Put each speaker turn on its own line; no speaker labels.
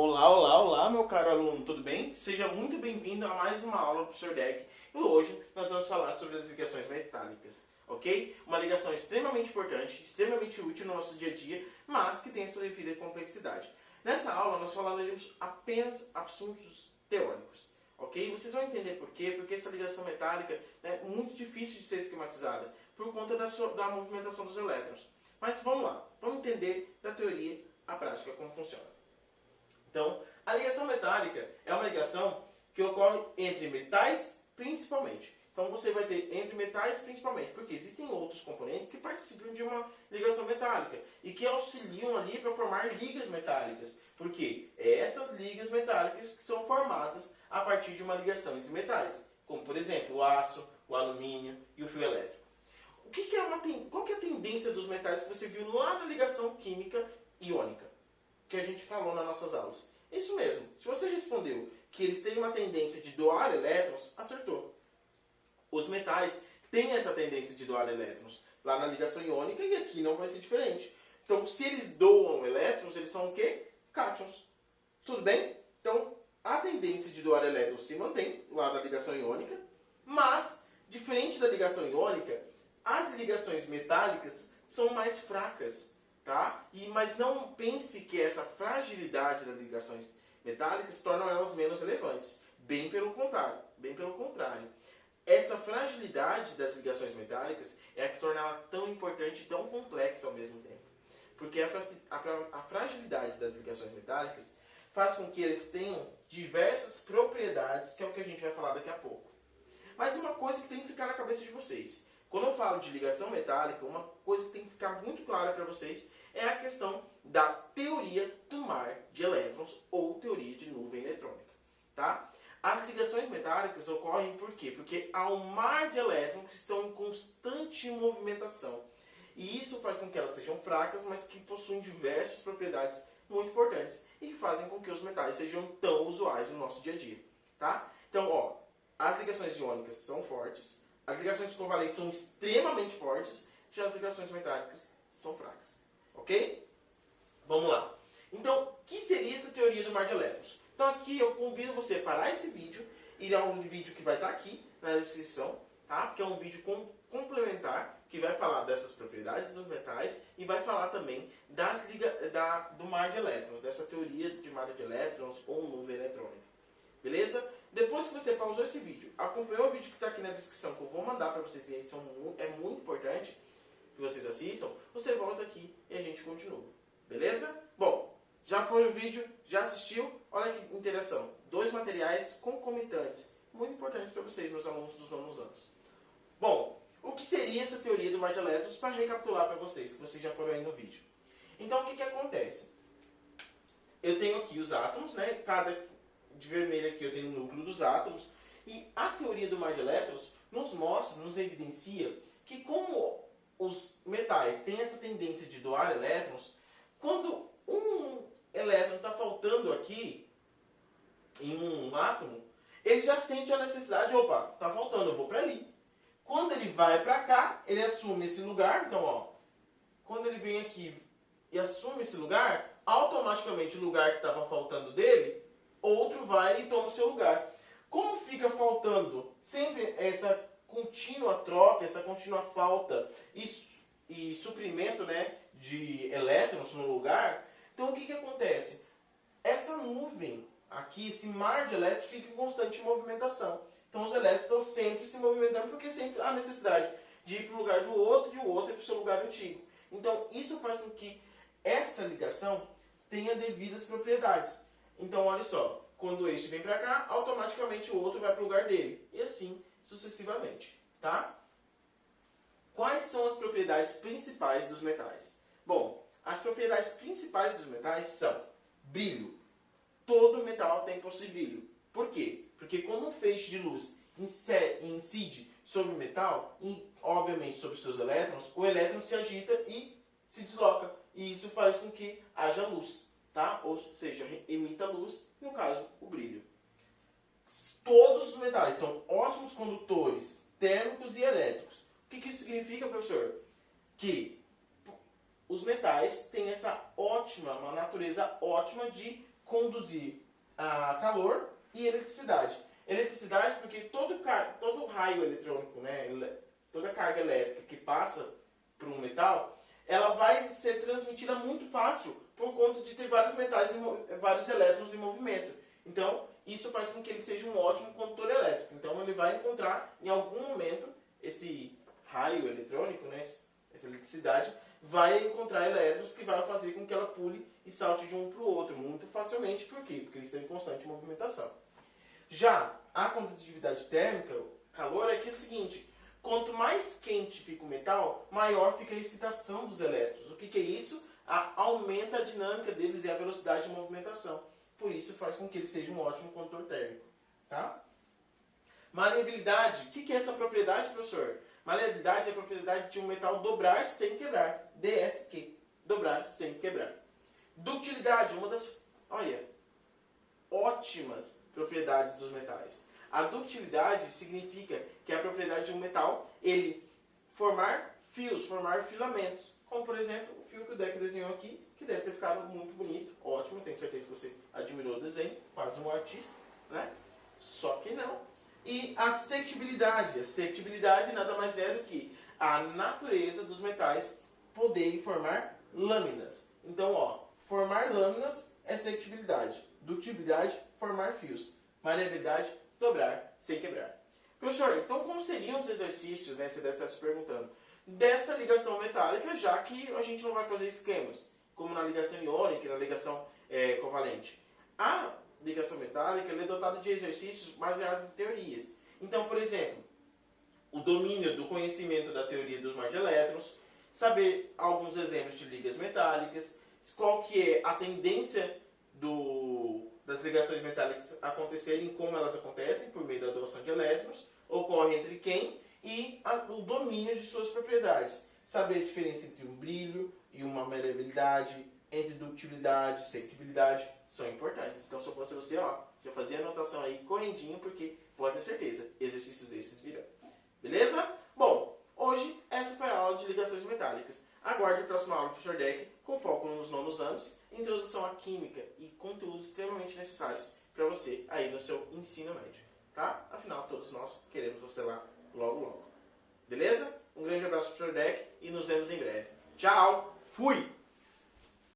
Olá, olá, olá, meu caro aluno, tudo bem? Seja muito bem-vindo a mais uma aula do professor Deck. E hoje nós vamos falar sobre as ligações metálicas, ok? Uma ligação extremamente importante, extremamente útil no nosso dia a dia, mas que tem sua devida complexidade. Nessa aula nós falaremos apenas assuntos teóricos, ok? Vocês vão entender por quê, porque essa ligação metálica é muito difícil de ser esquematizada por conta da movimentação dos elétrons. Mas vamos lá, vamos entender da teoria à prática como funciona. Então, a ligação metálica é uma ligação que ocorre entre metais principalmente. Então, você vai ter entre metais principalmente, porque existem outros componentes que participam de uma ligação metálica e que auxiliam ali para formar ligas metálicas. Porque é essas ligas metálicas que são formadas a partir de uma ligação entre metais, como por exemplo o aço, o alumínio e o fio elétrico. Qual que é a tendência dos metais que você viu lá na ligação química iônica, que a gente falou nas nossas aulas? Isso mesmo. Se você respondeu que eles têm uma tendência de doar elétrons, acertou. Os metais têm essa tendência de doar elétrons lá na ligação iônica e aqui não vai ser diferente. Então, se eles doam elétrons, eles são o quê? Cátions. Tudo bem? Então, a tendência de doar elétrons se mantém lá na ligação iônica, mas, diferente da ligação iônica, as ligações metálicas são mais fracas. Tá? Mas não pense que essa fragilidade das ligações metálicas torna elas menos relevantes. Bem pelo contrário. Essa fragilidade das ligações metálicas é a que torna ela tão importante e tão complexa ao mesmo tempo. Porque a fragilidade das ligações metálicas faz com que eles tenham diversas propriedades, que é o que a gente vai falar daqui a pouco. Mas uma coisa que tem que ficar na cabeça de vocês: quando eu falo de ligação metálica, uma coisa que tem que ficar muito clara para vocês é a questão da teoria do mar de elétrons ou teoria de nuvem eletrônica. Tá? As ligações metálicas ocorrem por quê? Porque há um mar de elétrons que estão em constante movimentação. E isso faz com que elas sejam fracas, mas que possuem diversas propriedades muito importantes e que fazem com que os metais sejam tão usuais no nosso dia a dia. Tá? Então, as ligações iônicas são fortes, as ligações covalentes são extremamente fortes, já as ligações metálicas são fracas. Ok? Vamos lá. Então, o que seria essa teoria do mar de elétrons? Então aqui eu convido você a parar esse vídeo, ir ao vídeo que vai estar aqui na descrição, tá? Porque é um vídeo complementar que vai falar dessas propriedades dos metais e vai falar também do mar de elétrons, dessa teoria de mar de elétrons ou nuvem eletrônica. Beleza? Depois que você pausou esse vídeo, acompanhou o vídeo que está aqui na descrição, que eu vou mandar para vocês, é muito importante que vocês assistam, você volta aqui e a gente continua. Beleza? Bom, já foi o vídeo, já assistiu? Olha que interação. 2 materiais concomitantes, muito importantes para vocês, meus alunos dos nonos anos. Bom, o que seria essa teoria do mar de elétrons, para recapitular para vocês, que vocês já foram aí no vídeo. Então, o que acontece? Eu tenho aqui os átomos, né? Cada de vermelho aqui eu tenho o núcleo dos átomos, e a teoria do mar de elétrons nos evidencia que como os metais têm essa tendência de doar elétrons, quando um elétron está faltando aqui em um átomo, ele já sente a necessidade, opa, está faltando, eu vou para ali. Quando ele vai para cá, ele assume esse lugar, então quando ele vem aqui e assume esse lugar, automaticamente o lugar que estava faltando dele, outro vai e toma o seu lugar. Como fica faltando sempre essa contínua troca, essa contínua falta e suprimento, né, de elétrons no lugar, então o que acontece? Essa nuvem aqui, esse mar de elétrons, fica em constante movimentação. Então os elétrons estão sempre se movimentando porque sempre há necessidade de ir para o lugar do outro e o outro ir para o seu lugar antigo. Então isso faz com que essa ligação tenha devidas propriedades. Então olha só, quando este vem para cá, automaticamente o outro vai para o lugar dele. E assim sucessivamente. Tá? Quais são as propriedades principais dos metais? Bom, as propriedades principais dos metais são brilho. Todo metal tem que possuir brilho. Por quê? Porque quando um feixe de luz incide sobre o metal, e obviamente sobre seus elétrons, o elétron se agita e se desloca. E isso faz com que haja luz. Tá? Ou seja, emita luz, no caso, o brilho. Todos os metais são ótimos condutores térmicos e elétricos. O que isso significa, professor? Que os metais têm uma natureza ótima de conduzir a calor e eletricidade. Eletricidade porque todo raio eletrônico, né, toda carga elétrica que passa por um metal, ela vai ser transmitida muito fácil por conta de ter vários metais, vários elétrons em movimento. Então, isso faz com que ele seja um ótimo condutor elétrico. Então, ele vai encontrar, em algum momento, esse raio eletrônico, né, essa eletricidade, vai encontrar elétrons que vai fazer com que ela pule e salte de um para o outro muito facilmente. Por quê? Porque eles estão em constante movimentação. Já a condutividade térmica, o calor, é que é o seguinte: quanto mais quente fica o metal, maior fica a excitação dos elétrons. O que é isso? Aumenta a dinâmica deles e a velocidade de movimentação. Por isso faz com que ele seja um ótimo condutor térmico. Tá? Maleabilidade. O que é essa propriedade, professor? Maleabilidade é a propriedade de um metal dobrar sem quebrar. DSQ. Dobrar sem quebrar. Ductilidade. Uma das, ótimas propriedades dos metais. A ductilidade significa que é a propriedade de um metal ele formar fios, formar filamentos. Como, por exemplo, o fio que o Deck desenhou aqui, que deve ter ficado muito bonito, ótimo, tenho certeza que você admirou o desenho, quase um artista, né? Só que não. E a sectibilidade. A sectibilidade nada mais é do que a natureza dos metais poderem formar lâminas. Então, formar lâminas é sectibilidade. Ductilidade, formar fios. Maleabilidade, dobrar sem quebrar. Professor, então como seriam os exercícios, né, você deve estar se perguntando, dessa ligação metálica, já que a gente não vai fazer esquemas, como na ligação iônica e na ligação covalente. A ligação metálica ela é dotada de exercícios baseados em teorias. Então, por exemplo, o domínio do conhecimento da teoria dos mares de elétrons, saber alguns exemplos de ligas metálicas, qual que é a tendência das ligações metálicas acontecerem, como elas acontecem, por meio da doação de elétrons, ocorre entre quem e o domínio de suas propriedades. Saber a diferença entre um brilho e uma maleabilidade, entre ductilidade e sectibilidade, são importantes. Então, se eu fosse você, já fazia a anotação aí correndinho, porque pode ter certeza, exercícios desses virão. Beleza? Bom, hoje essa foi a aula de ligações metálicas. Aguarde a próxima aula do Professor Deck, com foco nos nonos anos, introdução à química e conteúdos extremamente necessários para você aí no seu ensino médio. Tá? Afinal, todos nós queremos você lá logo, logo. Beleza? Um grande abraço, Professor Deck, e nos vemos em breve. Tchau! Fui!